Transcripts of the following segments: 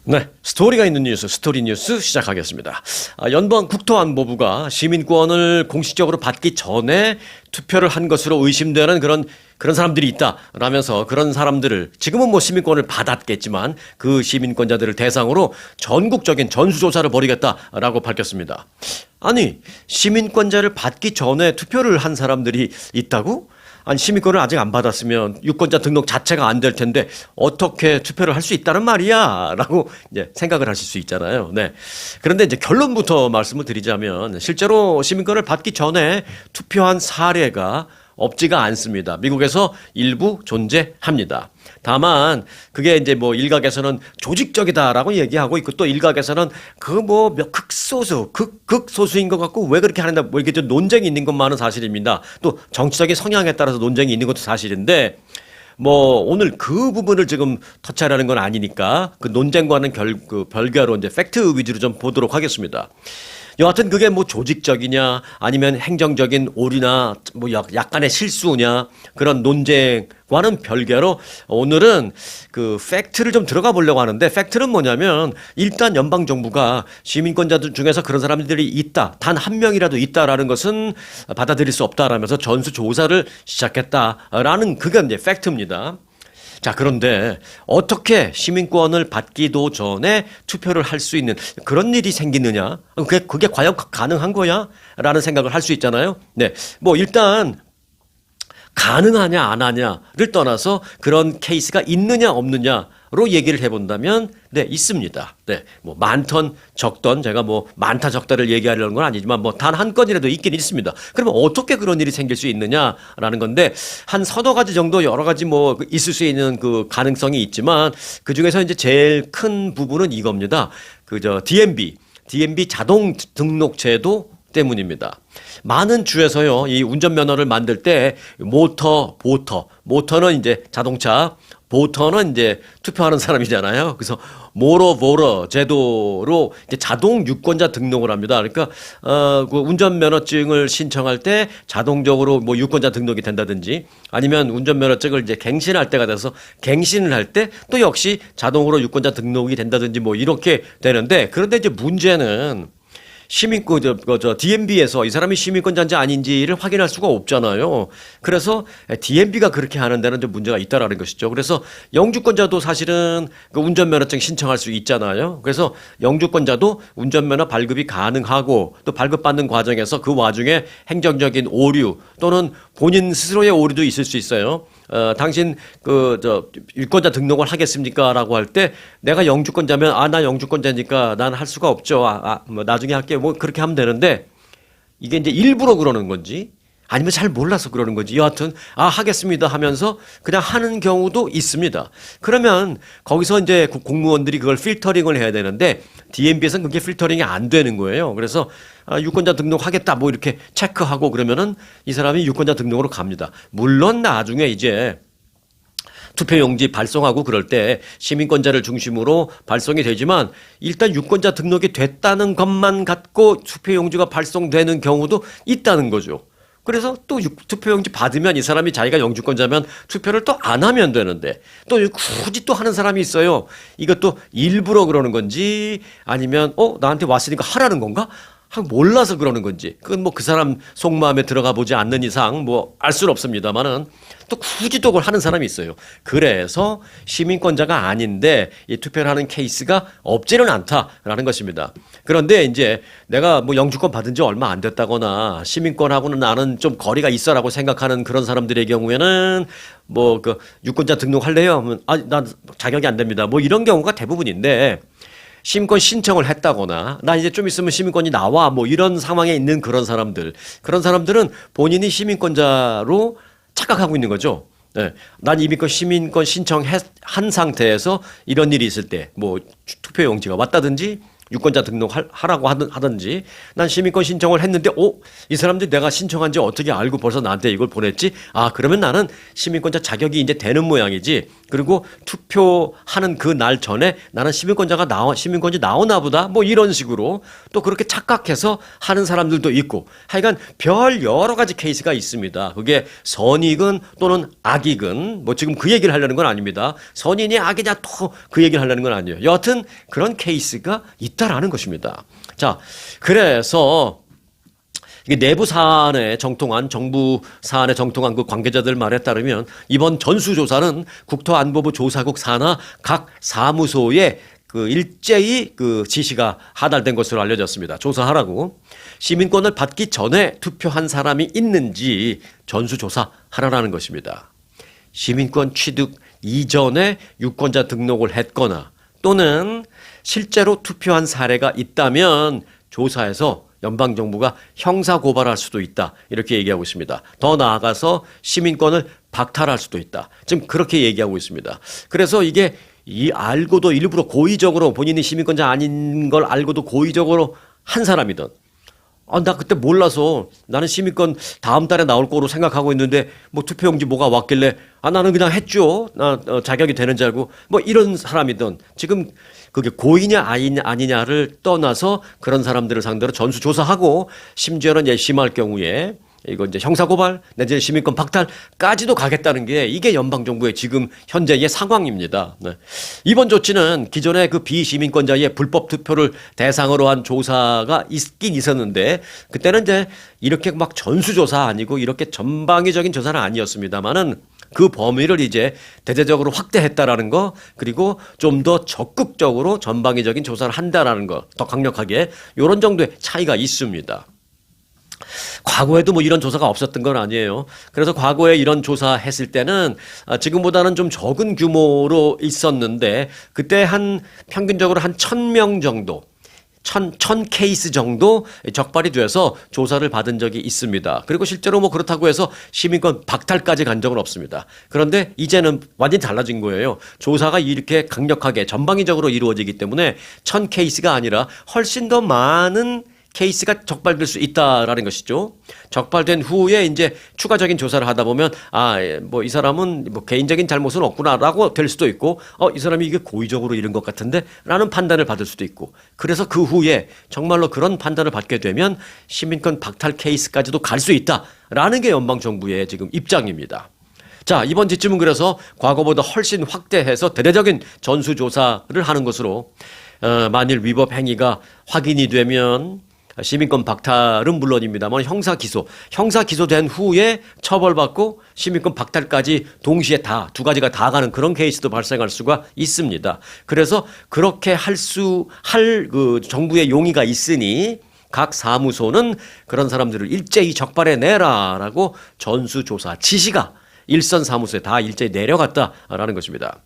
네, 스토리가 있는 뉴스, 스토리 뉴스 시작하겠습니다. 연방 국토안보부가 시민권을 공식적으로 받기 전에 투표를 한 것으로 의심되는 그런 사람들이 있다라면서 그런 사람들을 지금은 뭐 시민권을 받았겠지만 그 시민권자들을 대상으로 전국적인 전수조사를 벌이겠다라고 밝혔습니다. 아니, 시민권자를 받기 전에 투표를 한 사람들이 있다고? 아니, 시민권을 아직 안 받았으면 유권자 등록 자체가 안 될 텐데 어떻게 투표를 할 수 있다는 말이야? 라고 이제 생각을 하실 수 있잖아요. 네. 그런데 이제 결론부터 말씀을 드리자면 실제로 시민권을 받기 전에 투표한 사례가 없지가 않습니다. 미국에서 일부 존재합니다. 다만 그게 이제 뭐 일각에서는 조직적이다라고 얘기하고 있고 또 일각에서는 그 뭐 극소수인 것 같고 왜 그렇게 하는다 뭐 이렇게 좀 논쟁이 있는 것만은 사실입니다. 또 정치적인 성향에 따라서 논쟁이 있는 것도 사실인데 뭐 오늘 그 부분을 지금 터치하려는 건 아니니까 그 논쟁과는 별개로 이제 팩트 위주로 좀 보도록 하겠습니다. 여하튼 그게 뭐 조직적이냐 아니면 행정적인 오류나 뭐 약간의 실수냐 그런 논쟁과는 별개로 오늘은 그 팩트를 좀 들어가 보려고 하는데 팩트는 뭐냐면 일단 연방 정부가 시민권자들 중에서 그런 사람들이 있다. 단 한 명이라도 있다라는 것은 받아들일 수 없다라면서 전수 조사를 시작했다라는 그게 이제 팩트입니다. 자, 그런데 어떻게 시민권을 받기도 전에 투표를 할 수 있는 그런 일이 생기느냐? 그게 과연 가능한 거야? 라는 생각을 할 수 있잖아요. 네. 뭐 일단 가능하냐 안 하냐를 떠나서 그런 케이스가 있느냐 없느냐로 얘기를 해본다면 네, 있습니다. 네, 뭐 많던 적던 제가 뭐 많다 적다를 얘기하려는 건 아니지만 뭐 단 한 건이라도 있긴 있습니다. 그러면 어떻게 그런 일이 생길 수 있느냐라는 건데 한 서너 가지 정도 여러 가지 뭐 있을 수 있는 그 가능성이 있지만 그 중에서 이제 제일 큰 부분은 이겁니다. DMB 자동 등록 제도 때문입니다. 많은 주에서요, 이 운전면허를 만들 때 모터는 이제 자동차, 보터는 이제 투표하는 사람이잖아요. 그래서 모러 제도로 이제 자동 유권자 등록을 합니다. 그러니까 그 운전면허증을 신청할 때 자동적으로 뭐 유권자 등록이 된다든지 아니면 운전면허증을 이제 갱신할 때가 돼서 갱신을 할 때 또 역시 자동으로 유권자 등록이 된다든지 뭐 이렇게 되는데 그런데 이제 문제는 DMB에서 이 사람이 시민권자인지 아닌지를 확인할 수가 없잖아요. 그래서 DMB가 그렇게 하는 데는 좀 문제가 있다라는 것이죠. 그래서 영주권자도 사실은 그 운전면허증 신청할 수 있잖아요. 그래서 영주권자도 운전면허 발급이 가능하고 또 발급받는 과정에서 그 와중에 행정적인 오류 또는 본인 스스로의 오류도 있을 수 있어요. 당신 유권자 등록을 하겠습니까? 라고 할 때 내가 영주권자면 나 영주권자니까 난 할 수가 없죠. 뭐 나중에 할게. 뭐 그렇게 하면 되는데 이게 이제 일부러 그러는 건지 아니면 잘 몰라서 그러는 건지 여하튼 하겠습니다 하면서 그냥 하는 경우도 있습니다. 그러면 거기서 이제 공무원들이 그걸 필터링을 해야 되는데 DMB에서는 그게 필터링이 안 되는 거예요. 그래서 유권자 등록하겠다 뭐 이렇게 체크하고 그러면은 이 사람이 유권자 등록으로 갑니다. 물론 나중에 이제 투표용지 발송하고 그럴 때 시민권자를 중심으로 발송이 되지만 일단 유권자 등록이 됐다는 것만 갖고 투표용지가 발송되는 경우도 있다는 거죠. 그래서 또 투표용지 받으면 이 사람이 자기가 영주권자면 투표를 또 안 하면 되는데 또 굳이 또 하는 사람이 있어요. 이것도 일부러 그러는 건지 아니면 나한테 왔으니까 하라는 건가? 몰라서 그러는 건지 그건 뭐 그 사람 속마음에 들어가 보지 않는 이상 뭐 알 수는 없습니다만은 또 굳이 또 그걸 하는 사람이 있어요. 그래서 시민권자가 아닌데 이 투표를 하는 케이스가 없지는 않다라는 것입니다. 그런데 이제 내가 뭐 영주권 받은 지 얼마 안 됐다거나 시민권하고는 나는 좀 거리가 있어라고 생각하는 그런 사람들의 경우에는 뭐 그 유권자 등록할래요? 하면 난 자격이 안 됩니다. 뭐 이런 경우가 대부분인데 시민권 신청을 했다거나 나 이제 좀 있으면 시민권이 나와 뭐 이런 상황에 있는 그런 사람들은 본인이 시민권자로 착각하고 있는 거죠. 네. 난 이미 시민권 신청한 상태에서 이런 일이 있을 때 뭐 투표용지가 왔다든지 유권자 등록하라고 하든지 난 시민권 신청을 했는데 이 사람들이 내가 신청한 지 어떻게 알고 벌써 나한테 이걸 보냈지? 그러면 나는 시민권자 자격이 이제 되는 모양이지 그리고 투표하는 그 날 전에 나는 시민권자 나오나 보다. 뭐 이런 식으로 또 그렇게 착각해서 하는 사람들도 있고 하여간 별 여러 가지 케이스가 있습니다. 그게 선이건 또는 악이건 뭐 지금 그 얘기를 하려는 건 아닙니다. 선이냐 악이냐 또 그 얘기를 하려는 건 아니에요. 여하튼 그런 케이스가 있다라는 것입니다. 자, 그래서 이게 내부 사안에 정통한 정부 사안에 정통한 그 관계자들 말에 따르면 이번 전수조사는 국토안보부 조사국 산하 각 사무소에 그 일제히 그 지시가 하달된 것으로 알려졌습니다. 조사하라고. 시민권을 받기 전에 투표한 사람이 있는지 전수조사하라는 것입니다. 시민권 취득 이전에 유권자 등록을 했거나 또는 실제로 투표한 사례가 있다면 조사해서 연방정부가 형사고발할 수도 있다. 이렇게 얘기하고 있습니다. 더 나아가서 시민권을 박탈할 수도 있다. 지금 그렇게 얘기하고 있습니다. 그래서 이게 알고도 일부러 고의적으로 본인이 시민권자 아닌 걸 알고도 고의적으로 한 사람이든 나 그때 몰라서 나는 시민권 다음 달에 나올 거로 생각하고 있는데 뭐 투표용지 뭐가 왔길래 나는 그냥 했죠. 자격이 되는 줄 알고 뭐 이런 사람이든 지금 그게 고의냐 아니냐를 떠나서 그런 사람들을 상대로 전수조사하고 심지어는 심할 경우에 이거 이제 형사고발 내지는 시민권 박탈까지도 가겠다는 게 이게 연방정부의 지금 현재의 상황입니다. 네. 이번 조치는 기존의 그 비시민권자의 불법 투표를 대상으로 한 조사가 있긴 있었는데 그때는 이제 이렇게 막 전수조사 아니고 이렇게 전방위적인 조사는 아니었습니다만은 그 범위를 이제 대대적으로 확대했다라는 거 그리고 좀 더 적극적으로 전방위적인 조사를 한다라는 거 더 강력하게 이런 정도의 차이가 있습니다. 과거에도 뭐 이런 조사가 없었던 건 아니에요. 그래서 과거에 이런 조사했을 때는 지금보다는 좀 적은 규모로 있었는데 그때 평균적으로 한 1,000명 정도 1,000 케이스 정도 적발이 돼서 조사를 받은 적이 있습니다. 그리고 실제로 뭐 그렇다고 해서 시민권 박탈까지 간 적은 없습니다. 그런데 이제는 완전히 달라진 거예요. 조사가 이렇게 강력하게 전방위적으로 이루어지기 때문에 1,000 케이스가 아니라 훨씬 더 많은 케이스가 적발될 수 있다라는 것이죠. 적발된 후에 이제 추가적인 조사를 하다 보면 뭐 이 사람은 뭐 개인적인 잘못은 없구나라고 될 수도 있고 이 사람이 이게 고의적으로 이런 것 같은데라는 판단을 받을 수도 있고 그래서 그 후에 정말로 그런 판단을 받게 되면 시민권 박탈 케이스까지도 갈 수 있다라는 게 연방 정부의 지금 입장입니다. 자, 이번 지침은 그래서 과거보다 훨씬 확대해서 대대적인 전수조사를 하는 것으로 만일 위법 행위가 확인이 되면 시민권 박탈은 물론입니다만 형사 기소된 후에 처벌받고 시민권 박탈까지 동시에 두 가지가 다 가는 그런 케이스도 발생할 수가 있습니다. 그래서 그렇게 할 그 정부의 용의가 있으니 각 사무소는 그런 사람들을 일제히 적발해 내라라고 전수조사 지시가 일선 사무소에 다 일제히 내려갔다라는 것입니다.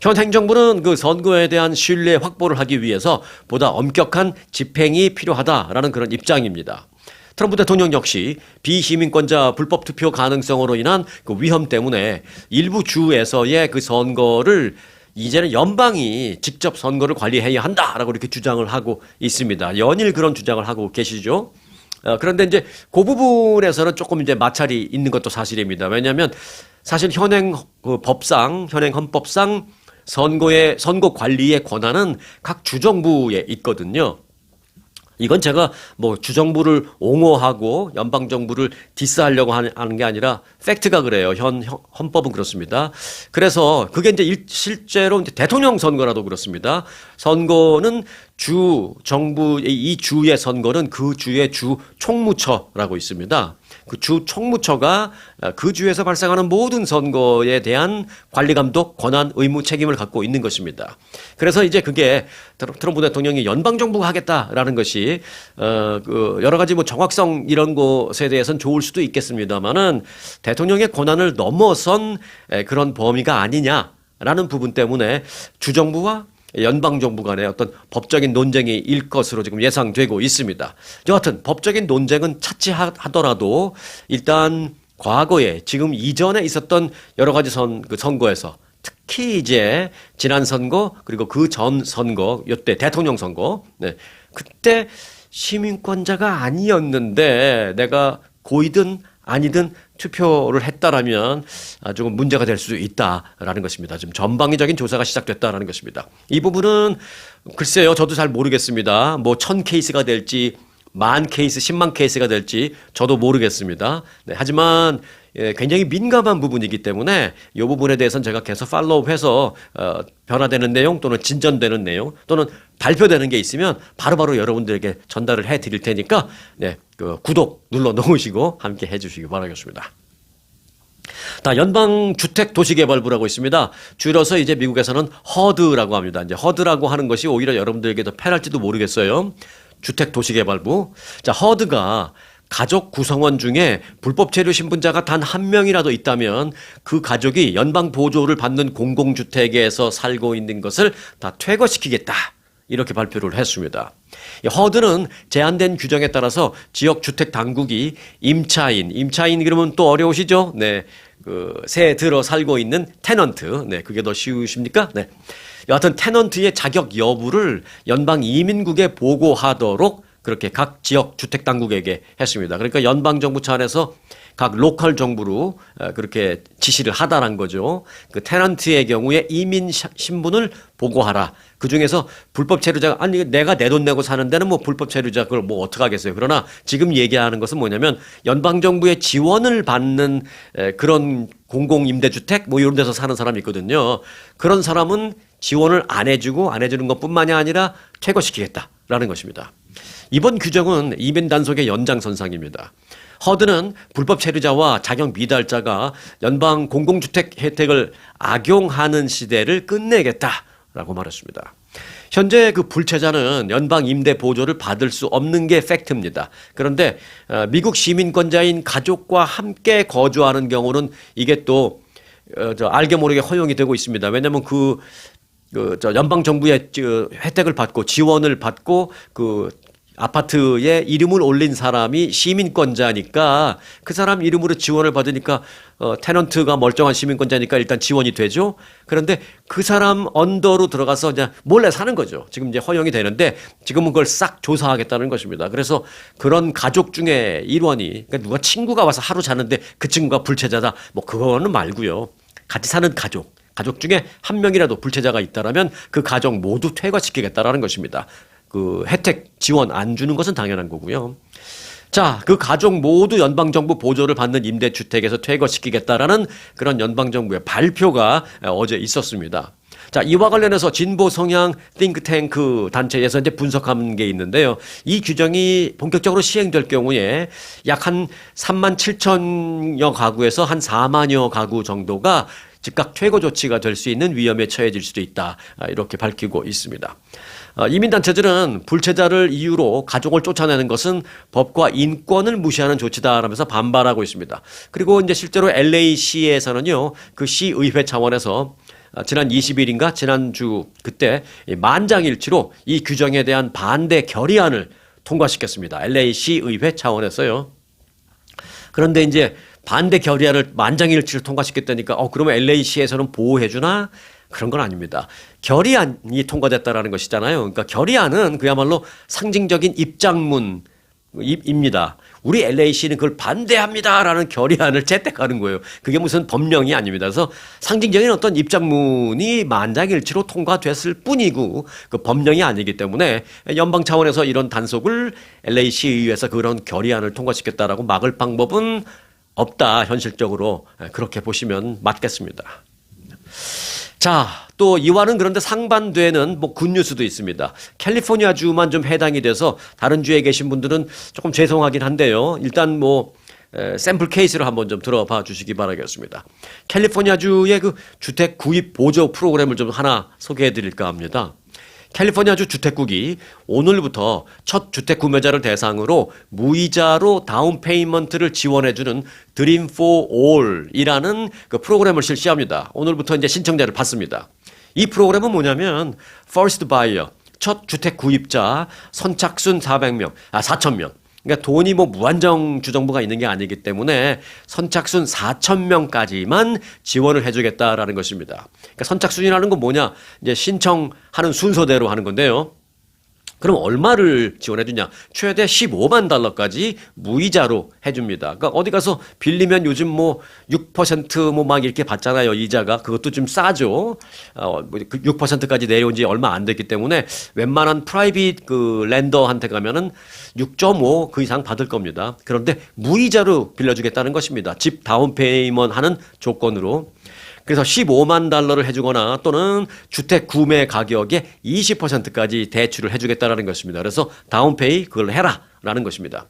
현 행정부는 그 선거에 대한 신뢰 확보를 하기 위해서 보다 엄격한 집행이 필요하다라는 그런 입장입니다. 트럼프 대통령 역시 비시민권자 불법 투표 가능성으로 인한 그 위험 때문에 일부 주에서의 그 선거를 이제는 연방이 직접 선거를 관리해야 한다라고 이렇게 주장을 하고 있습니다. 연일 그런 주장을 하고 계시죠. 그런데 이제 그 부분에서는 조금 이제 마찰이 있는 것도 사실입니다. 왜냐하면 사실 현행 헌법상 선거 관리의 권한은 각 주정부에 있거든요. 이건 제가 뭐 주정부를 옹호하고 연방정부를 디스하려고 하는 게 아니라 팩트가 그래요. 헌법은 그렇습니다. 그래서 그게 이제 실제로 이제 대통령 선거라도 그렇습니다. 선거는 정부의 이 주의 선거는 그 주의 주 총무처라고 있습니다. 그 주 총무처가 그 주에서 발생하는 모든 선거에 대한 관리 감독 권한 의무 책임을 갖고 있는 것입니다. 그래서 이제 그게 트럼프 대통령이 연방 정부가 하겠다라는 것이 그 여러 가지 뭐 정확성 이런 것에 대해서는 좋을 수도 있겠습니다만은 대통령의 권한을 넘어선 그런 범위가 아니냐라는 부분 때문에 주정부와 연방정부 간의 어떤 법적인 논쟁이 일 것으로 지금 예상되고 있습니다. 여하튼 법적인 논쟁은 차치하더라도 일단 과거에 지금 이전에 있었던 여러 가지 선거에서 특히 이제 지난 선거 그리고 그 전 선거 이때 대통령 선거 그때 시민권자가 아니었는데 내가 고의든 아니든 투표를 했다라면 조금 문제가 될 수도 있다라는 것입니다. 지금 전방위적인 조사가 시작됐다라는 것입니다. 이 부분은 글쎄요, 저도 잘 모르겠습니다. 뭐 1000케이스가 될지 10,000케이스, 100,000케이스가 될지 저도 모르겠습니다. 네, 하지만 굉장히 민감한 부분이기 때문에 이 부분에 대해서는 제가 계속 팔로우해서 변화되는 내용 또는 진전되는 내용 또는 발표되는 게 있으면 바로바로 여러분들에게 전달을 해드릴 테니까 네, 그 구독 눌러 놓으시고 함께 해주시기 바라겠습니다. 연방주택도시개발부라고 있습니다. 줄여서 이제 미국에서는 HUD라고 합니다. 이제 HUD라고 하는 것이 오히려 여러분들에게 더 편할지도 모르겠어요. 주택도시개발부. 자, HUD가 가족 구성원 중에 불법 체류 신분자가 단 한 명이라도 있다면 그 가족이 연방 보조를 받는 공공주택에서 살고 있는 것을 다 퇴거시키겠다. 이렇게 발표를 했습니다. HUD는 제한된 규정에 따라서 지역 주택 당국이 임차인 그러면 또 어려우시죠? 네. 새 들어 살고 있는 테넌트. 네. 그게 더 쉬우십니까? 네. 여하튼 테넌트의 자격 여부를 연방 이민국에 보고하도록 그렇게 각 지역 주택 당국에게 했습니다. 그러니까 연방 정부 차원에서 각 로컬 정부로 그렇게 지시를 하다란 거죠. 그 테넌트의 경우에 이민 신분을 보고하라. 그 중에서 불법 체류자가 아니 내가 내 돈 내고 사는 데는 뭐 불법 체류자 그걸 뭐 어떡하겠어요. 그러나 지금 얘기하는 것은 뭐냐면 연방 정부의 지원을 받는 그런 공공 임대주택 뭐 이런 데서 사는 사람이 있거든요. 그런 사람은 지원을 안 해주는 것뿐만이 아니라 퇴거시키겠다라는 것입니다. 이번 규정은 이민 단속의 연장선상입니다. HUD는 불법 체류자와 자격 미달자가 연방 공공주택 혜택을 악용하는 시대를 끝내겠다라고 말했습니다. 현재 그 불체자는 연방 임대 보조를 받을 수 없는 게 팩트입니다. 그런데 미국 시민권자인 가족과 함께 거주하는 경우는 이게 또 알게 모르게 허용이 되고 있습니다. 왜냐하면 연방 정부의 혜택을 받고 지원을 받고 그 아파트에 이름을 올린 사람이 시민권자니까 그 사람 이름으로 지원을 받으니까 테넌트가 멀쩡한 시민권자니까 일단 지원이 되죠. 그런데 그 사람 언더로 들어가서 그냥 몰래 사는 거죠. 지금 이제 허용이 되는데 지금은 그걸 싹 조사하겠다는 것입니다. 그래서 그런 가족 중에 일원이 그러니까 누가 친구가 와서 하루 자는데 그 친구가 불체자다 뭐 그거는 말고요. 같이 사는 가족 중에 한 명이라도 불체자가 있다라면 그 가족 모두 퇴거시키겠다라는 것입니다. 그 혜택 지원 안 주는 것은 당연한 거고요. 자, 그 가족 모두 연방정부 보조를 받는 임대주택에서 퇴거시키겠다라는 그런 연방정부의 발표가 어제 있었습니다. 자, 이와 관련해서 진보 성향 띵크탱크 단체에서 이제 분석한 게 있는데요. 이 규정이 본격적으로 시행될 경우에 약 한 37,000여 가구에서 한 4만여 가구 정도가 즉각 퇴거 조치가 될 수 있는 위험에 처해질 수도 있다. 이렇게 밝히고 있습니다. 이민단체들은 불체자를 이유로 가족을 쫓아내는 것은 법과 인권을 무시하는 조치다라면서 반발하고 있습니다. 그리고 이제 실제로 LA시에서는요, 그 시의회 차원에서 지난 20일인가 지난주 그때 만장일치로 이 규정에 대한 반대 결의안을 통과시켰습니다. LA시 의회 차원에서요. 그런데 이제 반대 결의안을 만장일치로 통과시켰다니까 그러면 LA시에서는 보호해주나? 그런 건 아닙니다. 결의안이 통과됐다라는 것이잖아요. 그러니까 결의안은 그야말로 상징적인 입장문입니다. 우리 LA시는 그걸 반대합니다라는 결의안을 채택하는 거예요. 그게 무슨 법령이 아닙니다. 그래서 상징적인 어떤 입장문이 만장일치로 통과됐을 뿐이고 그 법령이 아니기 때문에 연방 차원에서 이런 단속을 LA시 의회에서 그런 결의안을 통과시켰다라고 막을 방법은 없다. 현실적으로 그렇게 보시면 맞겠습니다. 자, 또 이와는 그런데 상반되는 뭐 굿뉴스도 있습니다. 캘리포니아주만 좀 해당이 돼서 다른 주에 계신 분들은 조금 죄송하긴 한데요. 일단 뭐 샘플 케이스를 한번 좀 들어봐 주시기 바라겠습니다. 캘리포니아주의 그 주택 구입 보조 프로그램을 좀 하나 소개해 드릴까 합니다. 캘리포니아주 주택국이 오늘부터 첫 주택 구매자를 대상으로 무이자로 다운 페이먼트를 지원해주는 드림 for all이라는 그 프로그램을 실시합니다. 오늘부터 이제 신청자를 받습니다. 이 프로그램은 뭐냐면 first buyer, 첫 주택 구입자 선착순 4,000명. 그러니까 돈이 뭐 무한정 주정부가 있는 게 아니기 때문에 선착순 4,000명까지만 지원을 해주겠다라는 것입니다. 그러니까 선착순이라는 건 뭐냐? 이제 신청하는 순서대로 하는 건데요. 그럼 얼마를 지원해 주냐? 최대 15만 달러까지 무이자로 해줍니다. 그러니까 어디 가서 빌리면 요즘 뭐 6% 뭐 막 이렇게 받잖아요. 이자가. 그것도 좀 싸죠. 6%까지 내려온 지 얼마 안 됐기 때문에 웬만한 프라이빗 그 랜더한테 가면은 6.5 그 이상 받을 겁니다. 그런데 무이자로 빌려주겠다는 것입니다. 집 다운 페이먼트 하는 조건으로. 그래서 15만 달러를 해주거나 또는 주택 구매 가격의 20%까지 대출을 해주겠다라는 것입니다. 그래서 다운페이 그걸 해라라는 것입니다.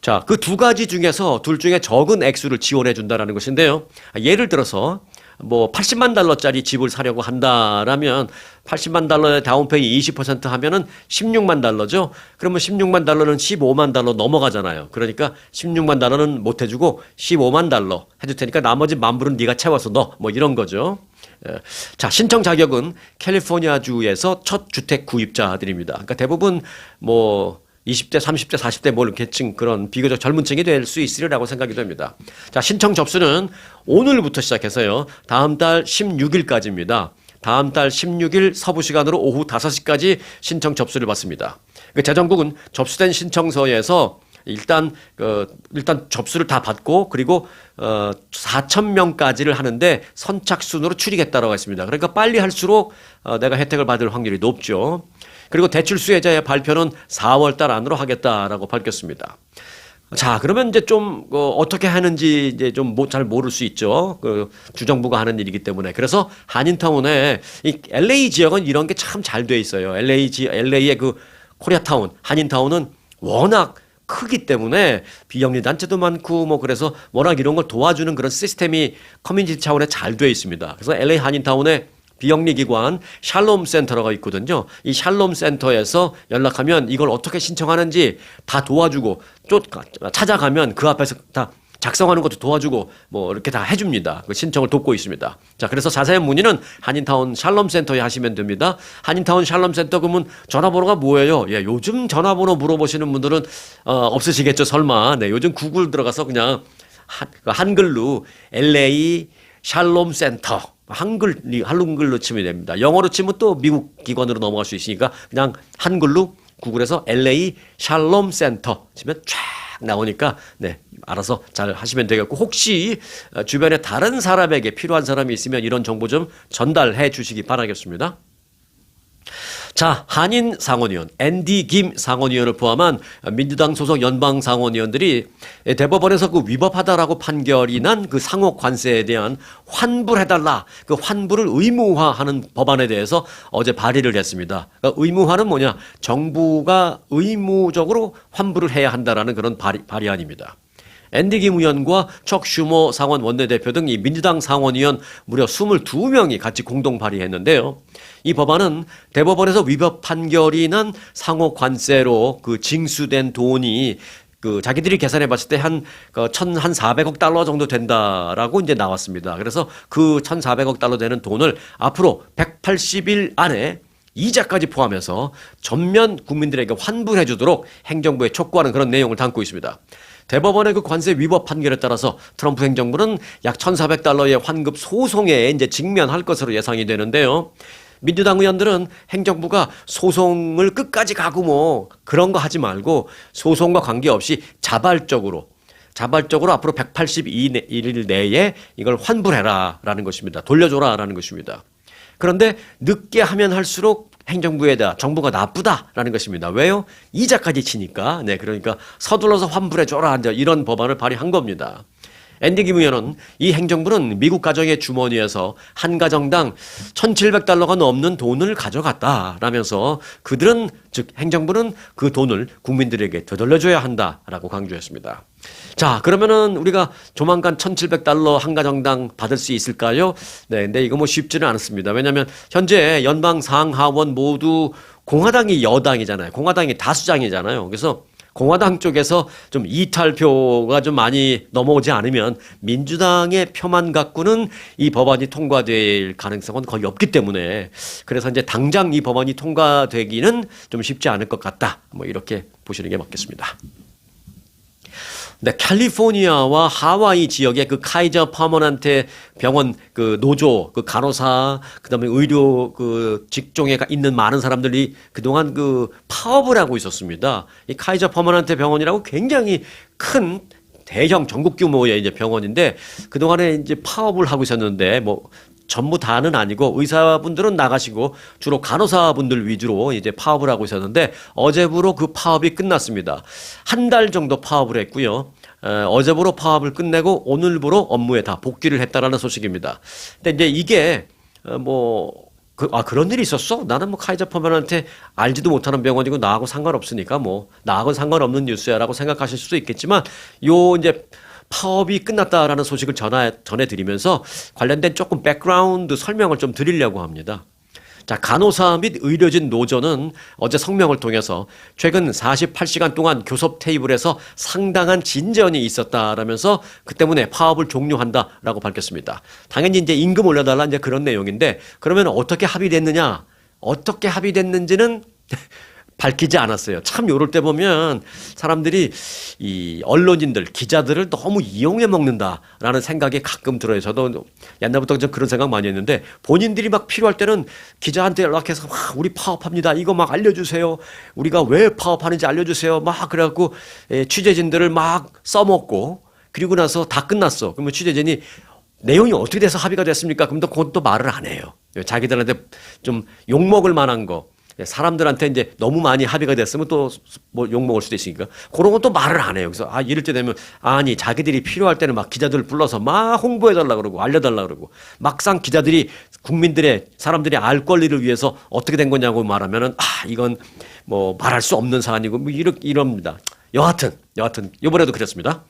자, 그 두 가지 중에서 둘 중에 적은 액수를 지원해 준다라는 것인데요. 예를 들어서 뭐 80만 달러짜리 집을 사려고 한다라면 80만 달러의 다운페이 20% 하면은 16만 달러죠. 그러면 16만 달러는 15만 달러 넘어가잖아요. 그러니까 16만 달러는 못 해주고 15만 달러 해줄 테니까 나머지 만불은 네가 채워서 넣어. 뭐 이런 거죠. 자, 신청 자격은 캘리포니아주에서 첫 주택 구입자들입니다. 그러니까 대부분 뭐 20대, 30대, 40대 뭐 계층 그런 비교적 젊은 층이 될 수 있으리라고 생각이 됩니다. 자, 신청 접수는 오늘부터 시작해서요. 다음 달 16일까지입니다. 다음 달 16일 서부 시간으로 오후 5시까지 신청 접수를 받습니다. 재정국은 접수된 신청서에서 일단 접수를 다 받고 그리고 4,000명까지를 하는데 선착순으로 추리겠다라고 했습니다. 그러니까 빨리 할수록 내가 혜택을 받을 확률이 높죠. 그리고 대출 수혜자의 발표는 4월 달 안으로 하겠다라고 밝혔습니다. 자, 그러면 이제 좀 어떻게 하는지 이제 좀 잘 모를 수 있죠. 그 주정부가 하는 일이기 때문에. 그래서 한인타운에 이 LA 지역은 이런 게 참 잘 돼 있어요. LA의 그 코리아타운, 한인타운은 워낙 크기 때문에 비영리 단체도 많고 뭐 그래서 워낙 이런 걸 도와주는 그런 시스템이 커뮤니티 차원에 잘 돼 있습니다. 그래서 LA 한인타운에 비영리 기관 샬롬 센터가 있거든요. 이 샬롬 센터에서 연락하면 이걸 어떻게 신청하는지 다 도와주고 또 찾아가면 그 앞에서 다 작성하는 것도 도와주고 뭐 이렇게 다 해줍니다. 그 신청을 돕고 있습니다. 자, 그래서 자세한 문의는 한인타운 샬롬 센터에 하시면 됩니다. 한인타운 샬롬 센터 그러면 전화번호가 뭐예요? 예, 요즘 전화번호 물어보시는 분들은 없으시겠죠, 설마. 네, 요즘 구글 들어가서 그냥 한글로 LA 샬롬 센터 한글로 치면 됩니다. 영어로 치면 또 미국 기관으로 넘어갈 수 있으니까 그냥 한글로 구글에서 LA 샬롬 센터 치면 쫙 나오니까 네, 알아서 잘 하시면 되겠고 혹시 주변에 다른 사람에게 필요한 사람이 있으면 이런 정보 좀 전달해 주시기 바라겠습니다. 자, 한인 상원의원, 앤디 김 상원의원을 포함한 민주당 소속 연방 상원의원들이 대법원에서 그 위법하다라고 판결이 난 그 상호 관세에 대한 환불해달라, 그 환불을 의무화하는 법안에 대해서 어제 발의를 했습니다. 그러니까 의무화는 뭐냐? 정부가 의무적으로 환불을 해야 한다라는 그런 발의안입니다. 앤디 김 의원과 척 슈머 상원 원내대표 등 이 민주당 상원의원 무려 22명이 같이 공동 발의했는데요. 이 법안은 대법원에서 위법 판결이 난 상호 관세로 그 징수된 돈이 그 자기들이 계산해 봤을 때 한 1,400억 달러 정도 된다라고 이제 나왔습니다. 그래서 그 1,400억 달러 되는 돈을 앞으로 180일 안에 이자까지 포함해서 전면 국민들에게 환불해 주도록 행정부에 촉구하는 그런 내용을 담고 있습니다. 대법원의 그 관세 위법 판결에 따라서 트럼프 행정부는 약 1,400달러의 환급 소송에 이제 직면할 것으로 예상이 되는데요. 민주당 의원들은 행정부가 소송을 끝까지 가고 뭐 그런 거 하지 말고 소송과 관계없이 자발적으로 앞으로 182일 내에 이걸 환불해라라는 것입니다. 돌려줘라라는 것입니다. 그런데 늦게 하면 할수록 행정부에다 정부가 나쁘다라는 것입니다. 왜요? 이자까지 치니까. 네, 그러니까 서둘러서 환불해줘라 이런 법안을 발의한 겁니다. 앤디 김 의원은 이 행정부는 미국 가정의 주머니에서 한 가정당 1,700달러가 넘는 돈을 가져갔다라면서 그들은 즉 행정부는 그 돈을 국민들에게 되돌려줘야 한다라고 강조했습니다. 자, 그러면은 우리가 조만간 1,700달러 한 가정당 받을 수 있을까요? 네, 근데 이거 뭐 쉽지는 않습니다. 왜냐하면 현재 연방 상하원 모두 공화당이 여당이잖아요. 공화당이 다수당이잖아요. 그래서 공화당 쪽에서 좀 이탈표가 좀 많이 넘어오지 않으면 민주당의 표만 갖고는 이 법안이 통과될 가능성은 거의 없기 때문에 그래서 이제 당장 이 법안이 통과되기는 좀 쉽지 않을 것 같다. 뭐 이렇게 보시는 게 맞겠습니다. 네, 캘리포니아와 하와이 지역의 그 카이저 퍼머넌트 병원 그 노조, 그 간호사, 그다음에 의료 그 직종에 있는 많은 사람들이 그동안 그 파업을 하고 있었습니다. 이 카이저 퍼머넌트 병원이라고 굉장히 큰 대형 전국 규모의 이제 병원인데 그동안에 이제 파업을 하고 있었는데 뭐 전부 다는 아니고 의사분들은 나가시고 주로 간호사분들 위주로 이제 파업을 하고 있었는데 어제부로 그 파업이 끝났습니다. 한 달 정도 파업을 했고요. 어제부로 파업을 끝내고 오늘부로 업무에 다 복귀를 했다라는 소식입니다. 근데 이제 이게 그런 일이 있었어? 나는 뭐 카이저 퍼먼한테 알지도 못하는 병원이고 나하고 상관없으니까 뭐 나하고 상관없는 뉴스야라고 생각하실 수도 있겠지만 요 이제 파업이 끝났다라는 소식을 전해드리면서 관련된 조금 백그라운드 설명을 좀 드리려고 합니다. 자, 간호사 및 의료진 노조는 어제 성명을 통해서 최근 48시간 동안 교섭 테이블에서 상당한 진전이 있었다라면서 그 때문에 파업을 종료한다라고 밝혔습니다. 당연히 이제 임금 올려달라 이제 그런 내용인데 그러면 어떻게 합의됐느냐? 어떻게 합의됐는지는 밝히지 않았어요. 참 요럴 때 보면 사람들이 이 언론인들, 기자들을 너무 이용해 먹는다라는 생각이 가끔 들어요. 저도 옛날부터 좀 그런 생각 많이 했는데 본인들이 막 필요할 때는 기자한테 연락해서 우리 파업합니다. 이거 막 알려주세요. 우리가 왜 파업하는지 알려주세요. 막 그래갖고 취재진들을 막 써먹고 그리고 나서 다 끝났어. 그러면 취재진이 내용이 어떻게 돼서 합의가 됐습니까? 그럼 또 그건 또 말을 안 해요. 자기들한테 좀 욕먹을 만한 거. 사람들한테 이제 너무 많이 합의가 됐으면 또 뭐 욕먹을 수도 있으니까 그런 건 또 말을 안 해요. 그래서 이럴 때 되면 아니 자기들이 필요할 때는 막 기자들 불러서 막 홍보해달라 그러고 알려달라 그러고 막상 기자들이 국민들의 사람들이 알 권리를 위해서 어떻게 된 거냐고 말하면은 이건 뭐 말할 수 없는 사안이고 뭐 이럽니다. 여하튼 이번에도 그랬습니다.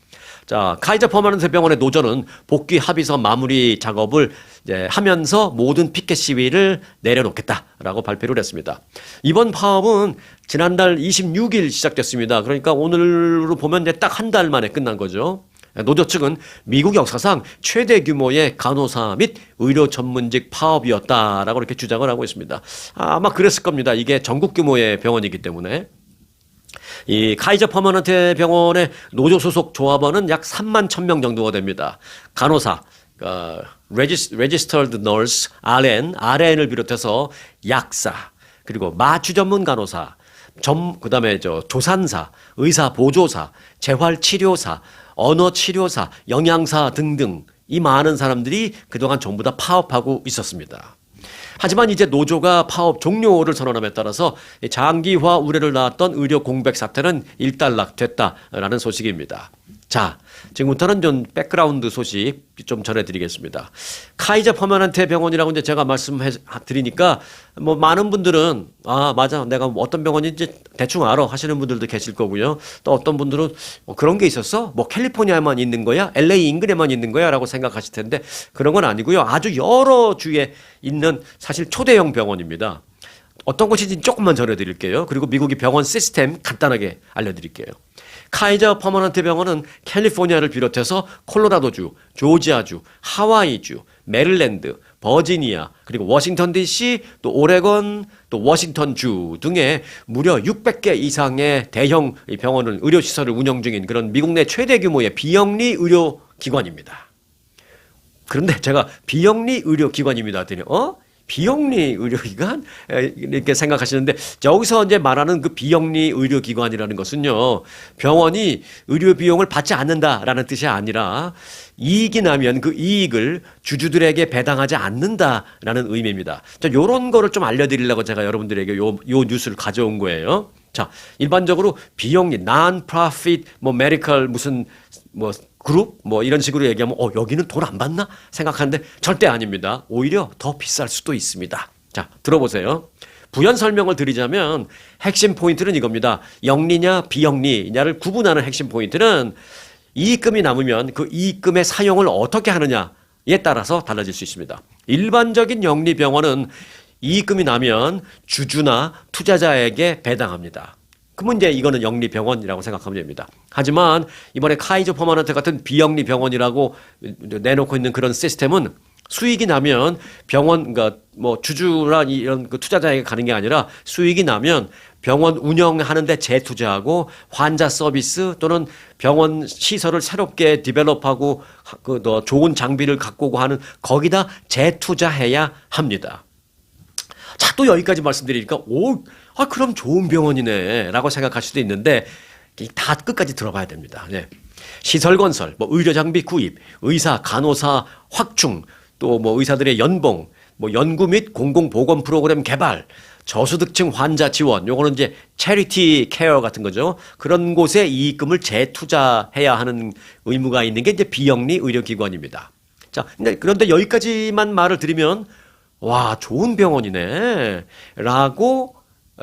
자, 카이저 퍼머넌트 병원의 노조는 복귀 합의서 마무리 작업을 이제 하면서 모든 피켓 시위를 내려놓겠다라고 발표를 했습니다. 이번 파업은 지난달 26일 시작됐습니다. 그러니까 오늘로 보면 이제 딱 한 달 만에 끝난 거죠. 노조 측은 미국 역사상 최대 규모의 간호사 및 의료 전문직 파업이었다라고 이렇게 주장을 하고 있습니다. 아마 그랬을 겁니다. 이게 전국 규모의 병원이기 때문에. 이 카이저 퍼머넌트 병원의 노조 소속 조합원은 약 3만 1,000명 정도가 됩니다. 간호사, Registered Nurse, RN을 비롯해서 약사, 그리고 마취 전문 간호사, 그다음에 조산사, 의사 보조사, 재활치료사, 언어치료사, 영양사 등등 이 많은 사람들이 그동안 전부 다 파업하고 있었습니다. 하지만 이제 노조가 파업 종료를 선언함에 따라서 장기화 우려를 낳았던 의료 공백 사태는 일단락됐다라는 소식입니다. 자, 지금부터는 좀 백그라운드 소식 좀 전해드리겠습니다. 카이저 퍼머넌트 병원이라고 이제 제가 말씀해 드리니까 뭐 많은 분들은 맞아 내가 어떤 병원인지 대충 알아 하시는 분들도 계실 거고요. 또 어떤 분들은 그런 게 있었어? 뭐 캘리포니아에만 있는 거야? LA 인근에만 있는 거야? 라고 생각하실 텐데 그런 건 아니고요. 아주 여러 주에 있는 사실 초대형 병원입니다. 어떤 곳인지 조금만 전해드릴게요. 그리고 미국의 병원 시스템 간단하게 알려드릴게요. 카이저 퍼머넌트 병원은 캘리포니아를 비롯해서 콜로라도주, 조지아주, 하와이주, 메릴랜드, 버지니아, 그리고 워싱턴 DC, 또 오레곤, 또 워싱턴주 등의 무려 600개 이상의 대형 병원을 의료시설을 운영 중인 그런 미국 내 최대 규모의 비영리 의료기관입니다. 그런데 제가 비영리 의료기관입니다 했더니 비영리 의료기관? 이렇게 생각하시는데 여기서 이제 말하는 그 비영리 의료기관이라는 것은요. 병원이 의료 비용을 받지 않는다라는 뜻이 아니라 이익이 나면 그 이익을 주주들에게 배당하지 않는다라는 의미입니다. 자, 요런 거를 좀 알려드리려고 제가 여러분들에게 요 뉴스를 가져온 거예요. 자, 일반적으로 비영리, non-profit, medical 무슨 그룹 이런 식으로 얘기하면 여기는 돈 안 받나 생각하는데 절대 아닙니다. 오히려 더 비쌀 수도 있습니다. 자, 들어보세요. 부연 설명을 드리자면 핵심 포인트는 이겁니다. 영리냐 비영리냐를 구분하는 핵심 포인트는 이익금이 남으면 그 이익금의 사용을 어떻게 하느냐에 따라서 달라질 수 있습니다. 일반적인 영리병원은 이익금이 나면 주주나 투자자에게 배당합니다. 그러면 이제 이거는 영리병원이라고 생각하면 됩니다. 하지만 이번에 카이저 퍼머넌트 같은 비영리 병원이라고 내놓고 있는 그런 시스템은 수익이 나면 병원, 그러니까 주주나 이런 그 투자자에게 가는 게 아니라 수익이 나면 병원 운영하는데 재투자하고 환자 서비스 또는 병원 시설을 새롭게 디벨롭하고 더 좋은 장비를 갖고 오고 하는 거기다 재투자해야 합니다. 자, 또 여기까지 말씀드리니까 그럼 좋은 병원이네 라고 생각할 수도 있는데 다 끝까지 들어봐야 됩니다. 네. 시설 건설, 의료 장비 구입, 의사, 간호사 확충, 또 의사들의 연봉, 연구 및 공공보건 프로그램 개발, 저소득층 환자 지원, 요거는 이제 체리티 케어 같은 거죠. 그런 곳에 이익금을 재투자해야 하는 의무가 있는 게 이제 비영리 의료기관입니다. 자, 그런데 여기까지만 말을 드리면 와, 좋은 병원이네 라고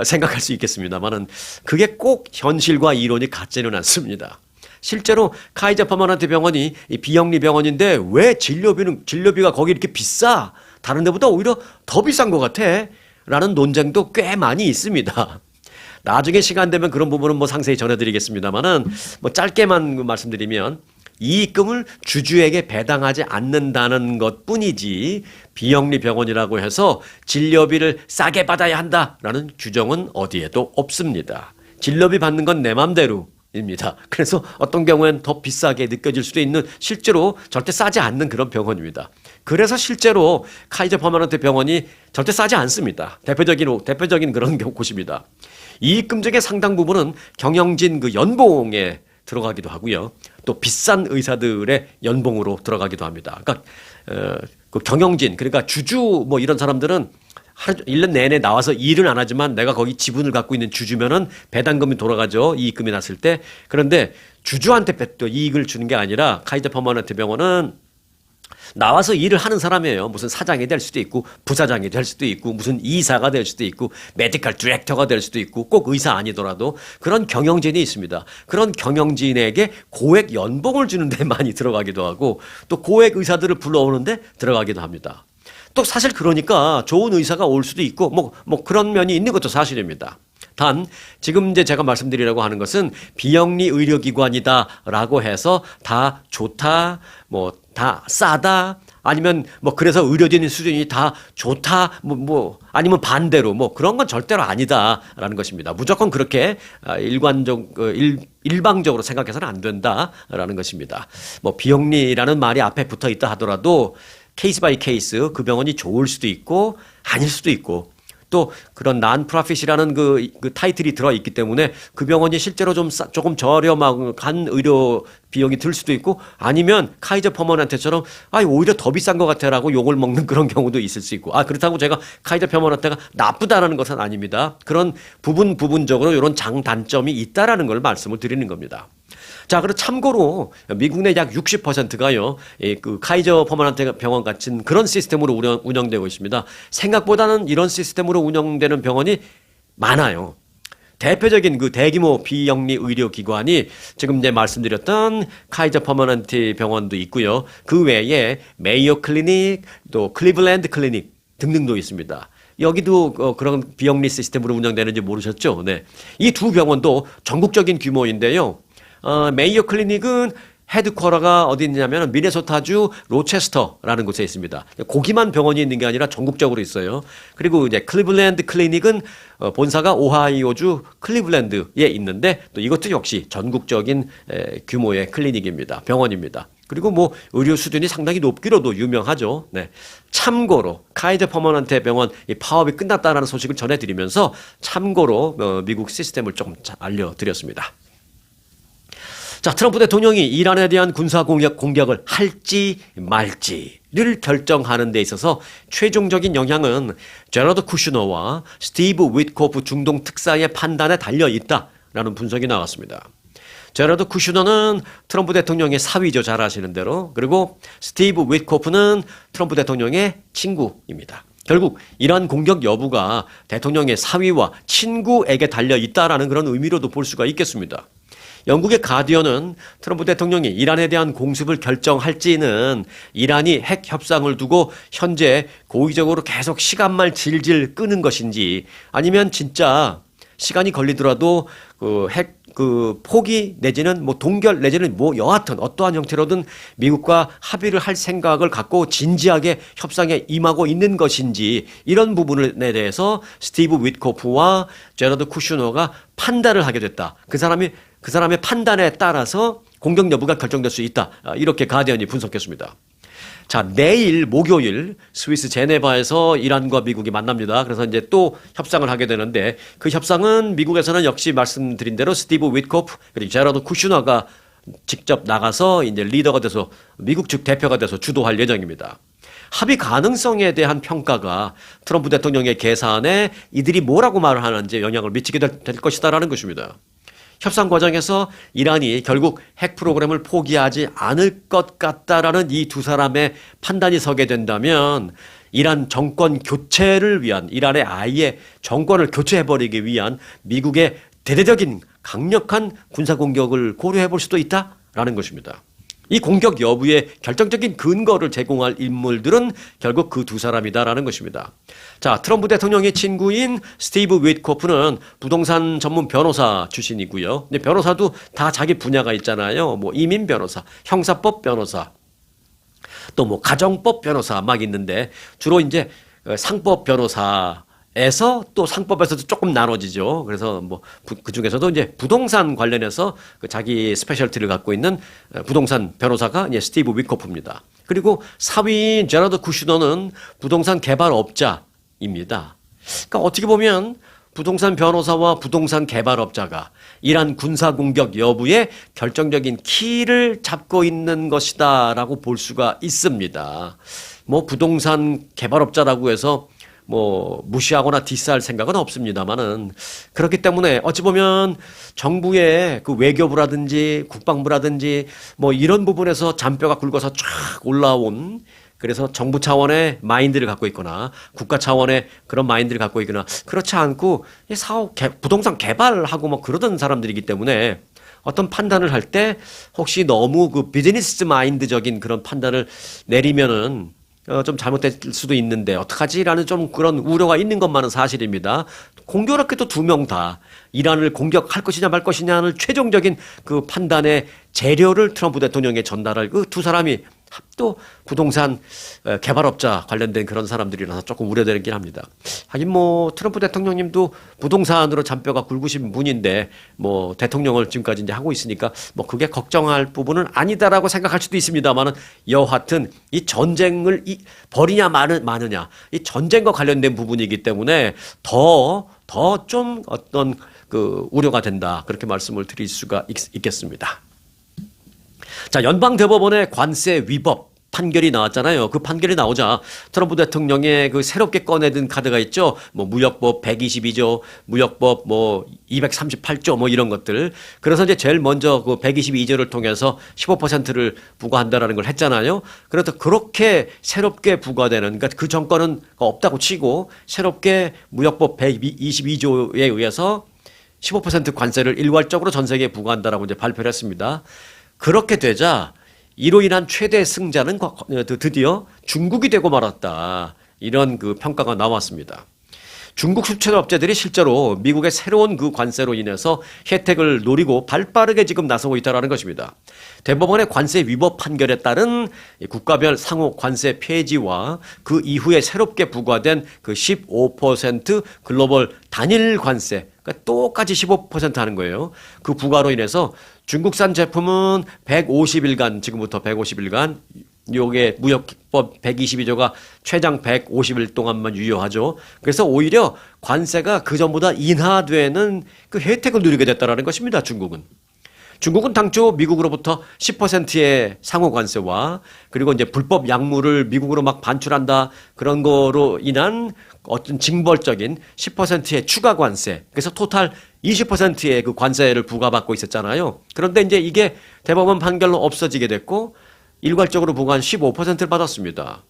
생각할 수 있겠습니다만은 그게 꼭 현실과 이론이 같지는 않습니다. 실제로 카이저 퍼머넌트 병원이 비영리 병원인데 왜 진료비가 거기 이렇게 비싸? 다른 데보다 오히려 더 비싼 것 같아 라는 논쟁도 꽤 많이 있습니다. 나중에 시간 되면 그런 부분은 상세히 전해드리겠습니다만은 짧게만 말씀드리면 이익금을 주주에게 배당하지 않는다는 것 뿐이지 비영리 병원이라고 해서 진료비를 싸게 받아야 한다라는 규정은 어디에도 없습니다. 진료비 받는 건 내 맘대로 입니다. 그래서 어떤 경우엔 더 비싸게 느껴질 수도 있는 실제로 절대 싸지 않는 그런 병원입니다. 그래서 실제로 카이저 퍼머넌트 병원이 절대 싸지 않습니다. 대표적인 그런 곳입니다. 이익금 중에 상당 부분은 경영진 연봉에 들어가기도 하고요. 또 비싼 의사들의 연봉으로 들어가기도 합니다. 그러니까 그 경영진, 그러니까 주주 이런 사람들은 1년 내내 나와서 일은 안 하지만 내가 거기 지분을 갖고 있는 주주면은 배당금이 돌아가죠. 이익금이 났을 때. 그런데 주주한테 또 이익을 주는 게 아니라 카이저 퍼머넌트 병원은 나와서 일을 하는 사람이에요. 무슨 사장이 될 수도 있고 부사장이 될 수도 있고 무슨 이사가 될 수도 있고 메디컬 디렉터가 될 수도 있고 꼭 의사 아니더라도 그런 경영진이 있습니다. 그런 경영진에게 고액 연봉을 주는 데 많이 들어가기도 하고 또 고액 의사들을 불러오는데 들어가기도 합니다. 또 사실 그러니까 좋은 의사가 올 수도 있고 그런 면이 있는 것도 사실입니다. 단 지금 이제 제가 말씀드리려고 하는 것은 비영리 의료기관이다라고 해서 다 좋다, 다 싸다, 아니면 그래서 의료진 수준이 다 좋다, 아니면 반대로 그런 건 절대로 아니다라는 것입니다. 무조건 그렇게 일방적으로 생각해서는 안 된다라는 것입니다. 비영리라는 말이 앞에 붙어 있다 하더라도 케이스 바이 케이스 그 병원이 좋을 수도 있고 아닐 수도 있고 또 그런 non-profit이라는 그 타이틀이 들어있기 때문에 그 병원이 실제로 조금 저렴한 의료 비용이 들 수도 있고 아니면 카이저 퍼머넌트처럼 오히려 더 비싼 것 같아라고 욕을 먹는 그런 경우도 있을 수 있고 그렇다고 제가 카이저 퍼머넌트가 나쁘다라는 것은 아닙니다. 그런 부분적으로 이런 장단점이 있다라는 걸 말씀을 드리는 겁니다. 자, 그리고 참고로 미국 내 약 60%가요, 그 카이저 퍼머넌트 병원 같은 그런 시스템으로 운영되고 있습니다. 생각보다는 이런 시스템으로 운영되는 병원이 많아요. 대표적인 그 대규모 비영리 의료기관이 지금 이제 말씀드렸던 카이저 퍼머넌트 병원도 있고요. 그 외에 메이오 클리닉, 또 클리블랜드 클리닉 등등도 있습니다. 여기도 그런 비영리 시스템으로 운영되는지 모르셨죠? 네. 이 두 병원도 전국적인 규모인데요. 메이오 클리닉은 헤드쿼터가 어디 있냐면 미네소타주 로체스터라는 곳에 있습니다. 거기만 병원이 있는 게 아니라 전국적으로 있어요. 그리고 이제 클리블랜드 클리닉은 본사가 오하이오주 클리블랜드에 있는데 또 이것도 역시 전국적인 규모의 클리닉입니다. 병원입니다. 그리고 의료 수준이 상당히 높기로도 유명하죠. 네. 참고로 카이저 퍼머넌트 병원 이 파업이 끝났다는 소식을 전해드리면서 참고로 미국 시스템을 좀 알려드렸습니다. 자, 트럼프 대통령이 이란에 대한 군사 공격을 할지 말지를 결정하는 데 있어서 최종적인 영향은 제러드 쿠슈너와 스티브 위트코프 중동 특사의 판단에 달려 있다라는 분석이 나왔습니다. 제러드 쿠슈너는 트럼프 대통령의 사위죠. 잘 아시는 대로. 그리고 스티브 위트코프는 트럼프 대통령의 친구입니다. 결국 이란 공격 여부가 대통령의 사위와 친구에게 달려 있다라는 그런 의미로도 볼 수가 있겠습니다. 영국의 가디언은 트럼프 대통령이 이란에 대한 공습을 결정할지는 이란이 핵 협상을 두고 현재 고의적으로 계속 시간만 질질 끄는 것인지 아니면 진짜 시간이 걸리더라도 그 핵 그 포기 내지는 뭐 동결 내지는 뭐 여하튼 어떠한 형태로든 미국과 합의를 할 생각을 갖고 진지하게 협상에 임하고 있는 것인지 이런 부분에 대해서 스티브 위트코프와 제러드 쿠슈너가 판단을 하게 됐다. 그 사람의 판단에 따라서 공격 여부가 결정될 수 있다. 이렇게 가디언이 분석했습니다. 자, 내일 목요일 스위스 제네바에서 이란과 미국이 만납니다. 그래서 이제 또 협상을 하게 되는데 그 협상은 미국에서는 역시 말씀드린 대로 스티브 위트코프 그리고 제러드 쿠슈너가 직접 나가서 이제 리더가 돼서 미국 측 대표가 돼서 주도할 예정입니다. 합의 가능성에 대한 평가가 트럼프 대통령의 계산에 이들이 뭐라고 말을 하는지 영향을 미치게 될 것이다라는 것입니다. 협상 과정에서 이란이 결국 핵 프로그램을 포기하지 않을 것 같다라는 이 두 사람의 판단이 서게 된다면 이란 정권 교체를 위한 이란의 아예 정권을 교체해버리기 위한 미국의 대대적인 강력한 군사 공격을 고려해 볼 수도 있다라는 것입니다. 이 공격 여부에 결정적인 근거를 제공할 인물들은 결국 그 두 사람이다라는 것입니다. 자, 트럼프 대통령의 친구인 스티브 위트코프는 부동산 전문 변호사 출신이고요. 근데 변호사도 다 자기 분야가 있잖아요. 뭐 이민 변호사, 형사법 변호사, 또 뭐 가정법 변호사 막 있는데 주로 이제 상법 변호사에서 또 상법에서도 조금 나눠지죠. 그래서 뭐 그 중에서도 이제 부동산 관련해서 그 자기 스페셜티를 갖고 있는 부동산 변호사가 이제 스티브 위트코프입니다. 그리고 사위인 제러드 쿠슈너는 부동산 개발업자입니다. 그러니까 어떻게 보면 부동산 변호사와 부동산 개발업자가 이란 군사 공격 여부에 결정적인 키를 잡고 있는 것이다라고 볼 수가 있습니다. 뭐 부동산 개발업자라고 해서 뭐 무시하거나 디스할 생각은 없습니다만은 그렇기 때문에 어찌 보면 정부의 그 외교부라든지 국방부라든지 뭐 이런 부분에서 잔뼈가 굵어서 쫙 올라온 그래서 정부 차원의 마인드를 갖고 있거나 국가 차원의 그런 마인드를 갖고 있거나 그렇지 않고 부동산 개발하고 뭐 그러던 사람들이기 때문에 어떤 판단을 할 때 혹시 너무 그 비즈니스 마인드적인 그런 판단을 내리면은 좀 잘못될 수도 있는데 어떡하지라는 좀 그런 우려가 있는 것만은 사실입니다. 공교롭게도 두 명 다 이란을 공격할 것이냐 말 것이냐는 최종적인 그 판단의 재료를 트럼프 대통령에 전달할 그 두 사람이 또 부동산 개발업자 관련된 그런 사람들이라서 조금 우려되긴 합니다. 하긴 뭐 트럼프 대통령님도 부동산으로 잔뼈가 굵으신 분인데 뭐 대통령을 지금까지 이제 하고 있으니까 뭐 그게 걱정할 부분은 아니다라고 생각할 수도 있습니다만은 여하튼 이 전쟁을 벌이냐 마느냐 이 전쟁과 관련된 부분이기 때문에 더 좀 어떤 그 우려가 된다 그렇게 말씀을 드릴 수가 있겠습니다. 자, 연방대법원의 관세 위법 판결이 나왔잖아요. 그 판결이 나오자 트럼프 대통령의 그 새롭게 꺼내든 카드가 있죠. 뭐 무역법 122조, 무역법 뭐 238조 뭐 이런 것들. 그래서 이제 제일 먼저 그 122조를 통해서 15%를 부과한다라는 걸 했잖아요. 그래서 그렇게 새롭게 부과되는 그러니까 그 정권은 없다고 치고 새롭게 무역법 122조에 의해서 15% 관세를 일괄적으로 전 세계에 부과한다라고 이제 발표를 했습니다. 그렇게 되자 이로 인한 최대 승자는 드디어 중국이 되고 말았다. 이런 그 평가가 나왔습니다. 중국 수출업체들이 실제로 미국의 새로운 그 관세로 인해서 혜택을 노리고 발빠르게 지금 나서고 있다는 것입니다. 대법원의 관세 위법 판결에 따른 국가별 상호 관세 폐지와 그 이후에 새롭게 부과된 그 15% 글로벌 단일 관세, 그러니까 똑같이 15% 하는 거예요. 그 부과로 인해서 중국산 제품은 150일간, 지금부터 150일간, 요게 무역법 122조가 최장 150일 동안만 유효하죠. 그래서 오히려 관세가 그전보다 인하되는 그 혜택을 누리게 됐다는 것입니다, 중국은. 중국은 당초 미국으로부터 10%의 상호 관세와 그리고 이제 불법 약물을 미국으로 막 반출한다 그런 거로 인한 어떤 징벌적인 10%의 추가 관세, 그래서 토탈 20%의 그 관세를 부과받고 있었잖아요. 그런데 이제 이게 대법원 판결로 없어지게 됐고 일괄적으로 부과한 15%를 받았습니다.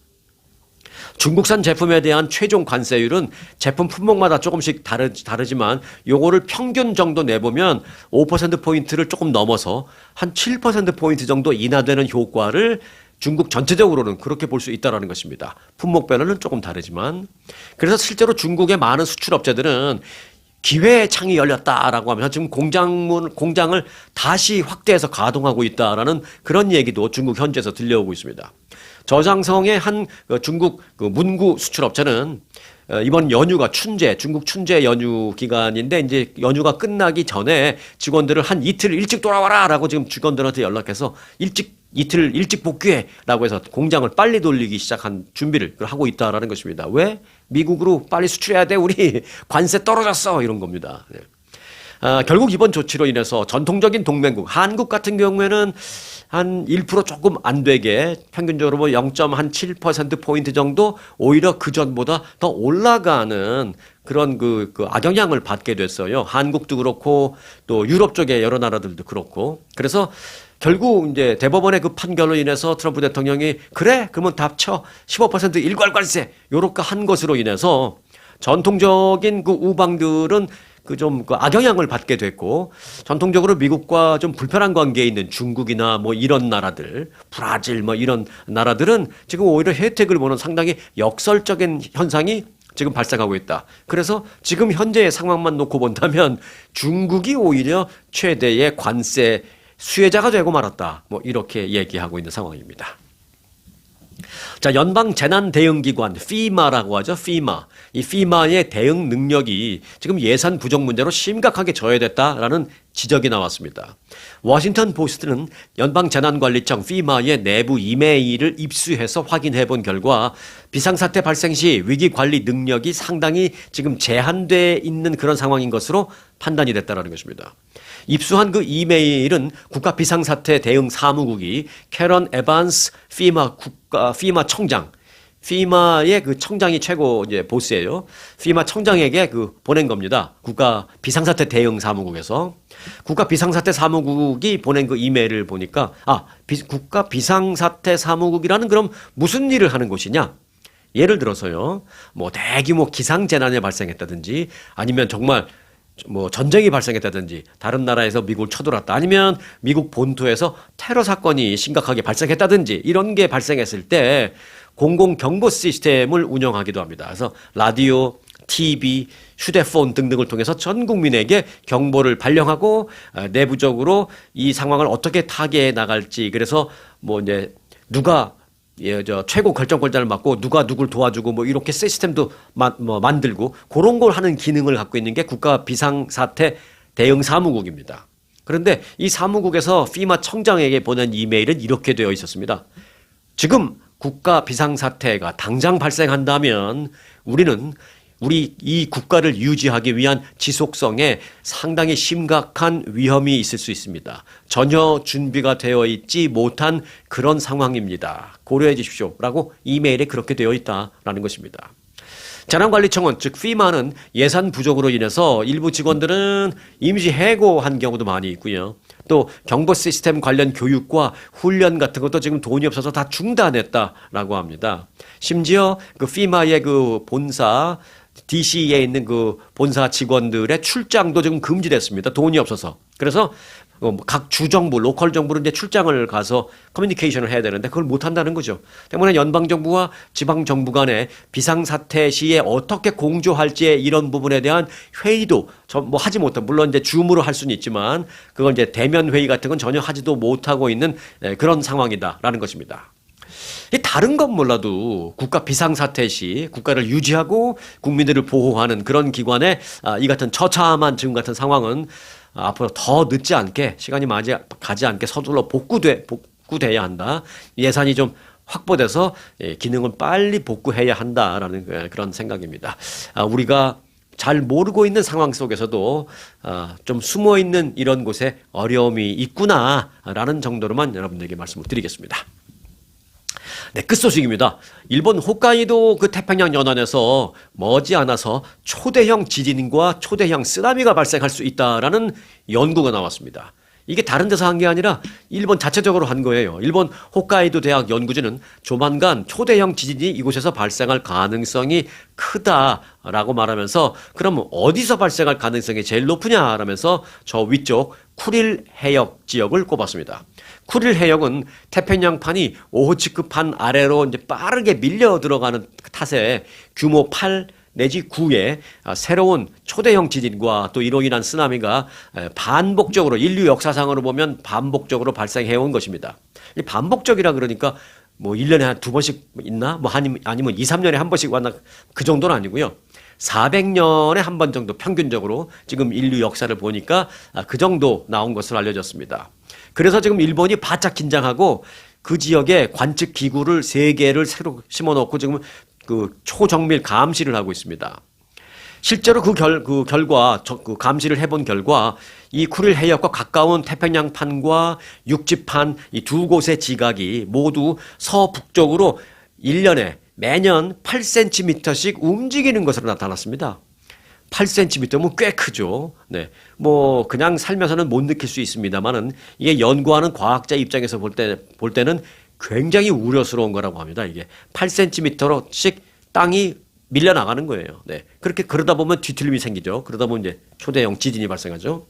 중국산 제품에 대한 최종 관세율은 제품 품목마다 조금씩 다르지만 요거를 평균 정도 내보면 5%포인트를 조금 넘어서 한 7%포인트 정도 인하되는 효과를 중국 전체적으로는 그렇게 볼 수 있다는 것입니다. 품목별로는 조금 다르지만. 그래서 실제로 중국의 많은 수출업체들은 기회의 창이 열렸다라고 하면서 지금 공장을 다시 확대해서 가동하고 있다라는 그런 얘기도 중국 현지에서 들려오고 있습니다. 저장성의 한 중국 문구 수출업체는 이번 연휴가 중국 춘제 연휴 기간인데 이제 연휴가 끝나기 전에 직원들을 한 이틀 일찍 돌아와라라고 지금 직원들한테 연락해서 이틀 일찍 복귀해라고 해서 공장을 빨리 돌리기 시작한 준비를 하고 있다라는 것입니다. 왜? 미국으로 빨리 수출해야 돼. 우리 관세 떨어졌어. 이런 겁니다. 네. 결국 이번 조치로 인해서 전통적인 동맹국 한국 같은 경우에는 한 1% 조금 안 되게 평균적으로 뭐 0.7%포인트 정도 오히려 그전보다 더 올라가는 그런 그 악영향을 받게 됐어요. 한국도 그렇고 또 유럽 쪽의 여러 나라들도 그렇고. 그래서 결국 이제 대법원의 그 판결로 인해서 트럼프 대통령이 그래? 그러면 답쳐 15% 일괄관세 요렇게 한 것으로 인해서 전통적인 그 우방들은 그 악영향을 받게 됐고 전통적으로 미국과 좀 불편한 관계에 있는 중국이나 뭐 이런 나라들, 브라질 뭐 이런 나라들은 지금 오히려 혜택을 보는 상당히 역설적인 현상이 지금 발생하고 있다. 그래서 지금 현재의 상황만 놓고 본다면 중국이 오히려 최대의 관세 수혜자가 되고 말았다. 뭐 이렇게 얘기하고 있는 상황입니다. 자, 연방 재난 대응 기관 FEMA라고 하죠. FEMA. 이 FEMA의 대응 능력이 지금 예산 부족 문제로 심각하게 저해됐다라는 지적이 나왔습니다. 워싱턴 포스트는 연방 재난관리청 FEMA의 내부 이메일을 입수해서 확인해 본 결과 비상사태 발생 시 위기 관리 능력이 상당히 지금 제한돼 있는 그런 상황인 것으로 판단이 됐다라는 것입니다. 입수한 그 이메일은 국가 비상사태 대응 사무국이 캐런 에반스 FEMA 청장, FEMA의 그 청장이 최고 이제 보스예요. FEMA 청장에게 보낸 겁니다. 국가 비상사태 대응 사무국에서 국가 비상사태 사무국이 보낸 그 이메일을 보니까 국가 비상사태 사무국이라는 그럼 무슨 일을 하는 곳이냐? 예를 들어서요, 뭐 대규모 기상재난이 발생했다든지 아니면 정말 뭐 전쟁이 발생했다든지 다른 나라에서 미국을 쳐들어왔다 아니면 미국 본토에서 테러 사건이 심각하게 발생했다든지 이런 게 발생했을 때 공공경보 시스템을 운영하기도 합니다. 그래서 라디오, TV, 휴대폰 등등을 통해서 전 국민에게 경보를 발령하고 내부적으로 이 상황을 어떻게 타개해 나갈지 그래서 뭐 이제 누가 최고 결정권자를 맡고 누가 누굴 도와주고 뭐 이렇게 시스템도 만들고 그런 걸 하는 기능을 갖고 있는 게 국가 비상사태 대응 사무국입니다. 그런데 이 사무국에서 FEMA 청장에게 보낸 이메일은 이렇게 되어 있었습니다. 지금 국가 비상사태가 당장 발생한다면 우리 이 국가를 유지하기 위한 지속성에 상당히 심각한 위험이 있을 수 있습니다. 전혀 준비가 되어 있지 못한 그런 상황입니다. 고려해 주십시오. 라고 이메일에 그렇게 되어 있다라는 것입니다. 재난관리청은 즉 FEMA는 예산 부족으로 인해서 일부 직원들은 임시 해고한 경우도 많이 있고요. 또 경보 시스템 관련 교육과 훈련 같은 것도 지금 돈이 없어서 다 중단했다라고 합니다. 심지어 그 FEMA의 그 본사 DC에 있는 그 본사 직원들의 출장도 지금 금지됐습니다. 돈이 없어서. 그래서 각 주정부, 로컬 정부는 이제 출장을 가서 커뮤니케이션을 해야 되는데 그걸 못 한다는 거죠. 때문에 연방 정부와 지방 정부 간에 비상사태 시에 어떻게 공조할지에 이런 부분에 대한 회의도 뭐 하지 못한, 물론 이제 줌으로 할 수는 있지만 그걸 이제 대면 회의 같은 건 전혀 하지도 못하고 있는 그런 상황이다라는 것입니다. 다른 건 몰라도 국가 비상사태 시 국가를 유지하고 국민들을 보호하는 그런 기관에 이 같은 처참한 지금 같은 상황은 앞으로 더 늦지 않게 시간이 많이 가지 않게 서둘러 복구돼야 한다. 예산이 좀 확보돼서 기능을 빨리 복구해야 한다라는 그런 생각입니다. 우리가 잘 모르고 있는 상황 속에서도 좀 숨어 있는 이런 곳에 어려움이 있구나라는 정도로만 여러분들에게 말씀을 드리겠습니다. 네, 끝소식입니다. 일본 홋카이도 그 태평양 연안에서 머지않아서 초대형 지진과 초대형 쓰나미가 발생할 수 있다라는 연구가 나왔습니다. 이게 다른 데서 한 게 아니라 일본 자체적으로 한 거예요. 일본 홋카이도 대학 연구진은 조만간 초대형 지진이 이곳에서 발생할 가능성이 크다라고 말하면서 그럼 어디서 발생할 가능성이 제일 높으냐라면서 저 위쪽 쿠릴 해역 지역을 꼽았습니다. 쿠릴 해역은 태평양판이 오호츠크판 아래로 이제 빠르게 밀려 들어가는 탓에 규모 8 내지 9에 새로운 초대형 지진과 또 이로 인한 쓰나미가 반복적으로 인류 역사상으로 보면 반복적으로 발생해 온 것입니다. 이 반복적이라 그러니까 뭐 1년에 한 2번씩 있나? 뭐 아니면 2, 3년에 한 번씩 왔나? 그 정도는 아니고요. 400년에 한 번 정도 평균적으로 지금 인류 역사를 보니까 그 정도 나온 것으로 알려졌습니다. 그래서 지금 일본이 바짝 긴장하고 그 지역에 관측 기구를 3개를 새로 심어놓고 지금 그 초정밀 감시를 하고 있습니다. 실제로 그 결과, 그 감시를 해본 결과 이 쿠릴 해역과 가까운 태평양판과 육지판 이 두 곳의 지각이 모두 서북쪽으로 1년에 매년 8cm씩 움직이는 것으로 나타났습니다. 8cm면 꽤 크죠. 네. 뭐, 그냥 살면서는 못 느낄 수 있습니다만은 이게 연구하는 과학자 입장에서 볼 때는 굉장히 우려스러운 거라고 합니다. 이게 8cm씩 땅이 밀려나가는 거예요. 네. 그러다 보면 뒤틀림이 생기죠. 그러다 보면 이제 초대형 지진이 발생하죠.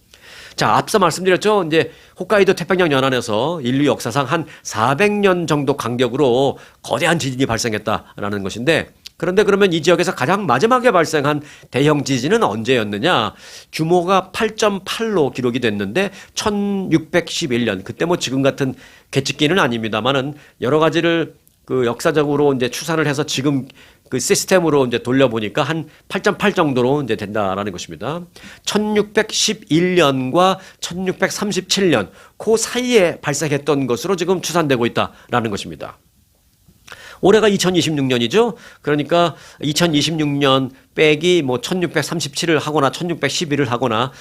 자, 앞서 말씀드렸죠. 이제 홋카이도 태평양 연안에서 인류 역사상 한 400년 정도 간격으로 거대한 지진이 발생했다라는 것인데, 그런데 그러면 이 지역에서 가장 마지막에 발생한 대형 지진은 언제였느냐? 규모가 8.8로 기록이 됐는데 1611년. 그때 뭐 지금 같은 계측기는 아닙니다만은 여러 가지를 그 역사적으로 이제 추산을 해서 지금 그 시스템으로 이제 돌려보니까 한 8.8 정도로 이제 된다라는 것입니다. 1611년과 1637년 그 사이에 발생했던 것으로 지금 추산되고 있다라는 것입니다. 올해가 2026년이죠. 그러니까 2026년 빼기 뭐 1637을 하거나 1611을 하거나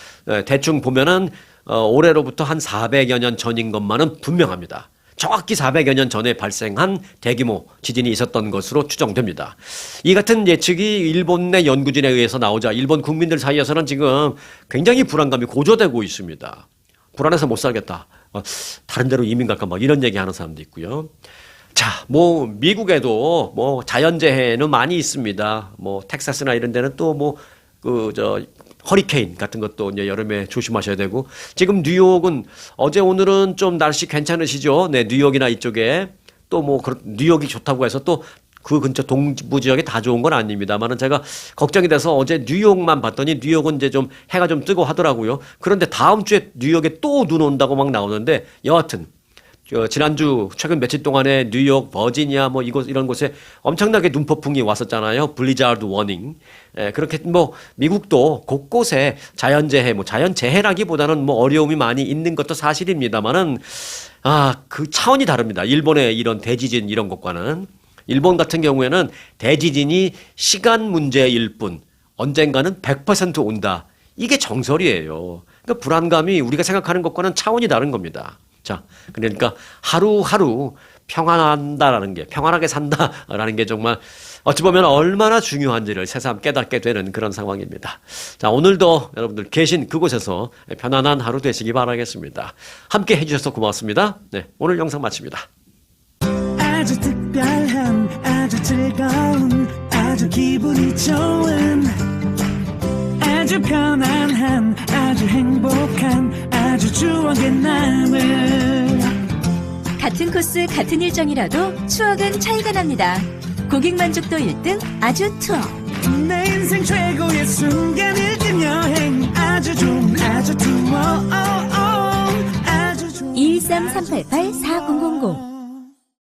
대충 보면은 올해로부터 한 400여 년 전인 것만은 분명합니다. 정확히 400여 년 전에 발생한 대규모 지진이 있었던 것으로 추정됩니다. 이 같은 예측이 일본 내 연구진에 의해서 나오자 일본 국민들 사이에서는 지금 굉장히 불안감이 고조되고 있습니다. 불안해서 못 살겠다. 다른 데로 이민 갈까 막 이런 얘기하는 사람도 있고요. 자, 뭐 미국에도 뭐 자연재해는 많이 있습니다. 뭐 텍사스나 이런 데는 또 뭐 허리케인 같은 것도 이제 여름에 조심하셔야 되고, 지금 뉴욕은 어제 오늘은 좀 날씨 괜찮으시죠? 네, 뉴욕이나 이쪽에 또 뭐 뉴욕이 좋다고 해서 또 그 근처 동부 지역이 다 좋은 건 아닙니다만은 제가 걱정이 돼서 어제 뉴욕만 봤더니 뉴욕은 이제 좀 해가 좀 뜨고 하더라고요. 그런데 다음 주에 뉴욕에 또 눈 온다고 막 나오는데 여하튼 지난주 최근 며칠 동안에 뉴욕, 버지니아 뭐 이런 곳에 엄청나게 눈폭풍이 왔었잖아요. 블리자드 워닝. 그렇게 뭐 미국도 곳곳에 자연재해, 뭐 자연재해라기보다는 뭐 어려움이 많이 있는 것도 사실입니다만은 그 차원이 다릅니다. 일본의 이런 대지진 이런 것과는. 일본 같은 경우에는 대지진이 시간 문제일 뿐 언젠가는 100% 온다. 이게 정설이에요. 그러니까 불안감이 우리가 생각하는 것과는 차원이 다른 겁니다. 자, 그러니까 하루하루 평안한다라는 게, 평안하게 산다라는 게 정말 어찌 보면 얼마나 중요한지를 새삼 깨닫게 되는 그런 상황입니다. 자, 오늘도 여러분들 계신 그곳에서 편안한 하루 되시기 바라겠습니다. 함께 해주셔서 고맙습니다. 네, 오늘 영상 마칩니다. 아주 특별한, 아주 즐거운, 아주 기분이 좋은, 아주 편안한, 아주 행복한, 아주 추억의 남을. 같은 코스 같은 일정이라도 추억은 차이가 납니다. 고객 만족도 1등 아주 투어. 내 인생 최고의 순간 1등 여행 아주 좋은 아주 투어. 아주 좋은 213-388-4000